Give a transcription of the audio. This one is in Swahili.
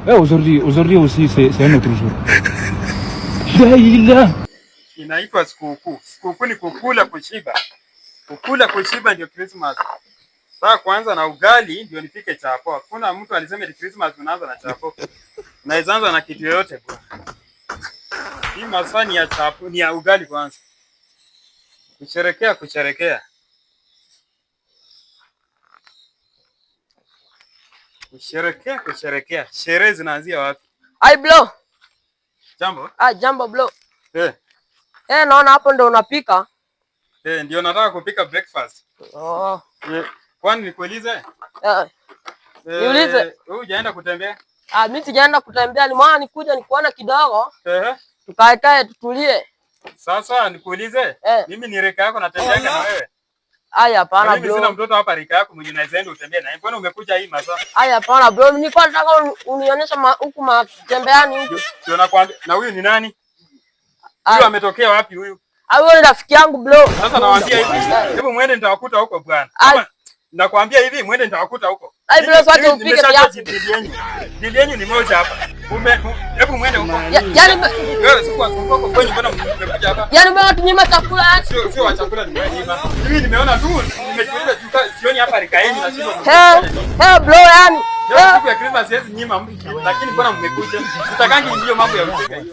Aujourd'hui aussi c'est un autre jour. La inaitwa sikukuu. Sikukuu ni kukula kushiba. Kukula kushiba ndio Christmas. Sasa kwanza na ugali ndio nipike chapo. Hakuna mtu alisema ni Christmas unaanza na chapo. Unaanza na kitu yoyote bwana. Hii masani ya chapo ni ya ugali kwanza. Kusherekea. Sherehe zinaanzia wapi? Ai bro. Jambo? Jambo bro. Naona hapo ndo unapika. Ndio nataka kupika breakfast. Kwani nikuulize? Niulize. Wewe hujaenda kutembea? Mimi sijaenda kutembea, ni maana nikuja nikuona kidogo. Tukae tutulie. Sasa nikuulize, mimi ni rika yako natembea na wewe? Hapana bro. Mimi sina mtoto hapa rika yako mwenye unaweza enda utembee naye. Mbona umekuja hii masaa? Hapana bro, nilikuwa nataka unionyesha huku matembeani huku. Ndio nakwambia. Na huyu ni nani? Huyu ametokea wapi huyu? Huyo ni rafiki yangu bro. Sasa nawaambia hivi, hebu muende nitawakuta huko bwana. Nakwambia hivi, muende nitawakuta huko. Bro, sasa upige kiasi. Dili yenu ni moja hapa. Hebu muende huko. Yaani wewe sikuwa huko kwenye mbona mmekuja hapa? Yaani mbona tunyima chakula? Sio wa chakula nimenyima. Mimi nimeona tu nimejiuliza sioni hapa rika yenu na sio. Bro yani. Siku ya Christmas siwezi nyima mtu, lakini mbona mmekuja? Sitakangi ndio mambo ya utega.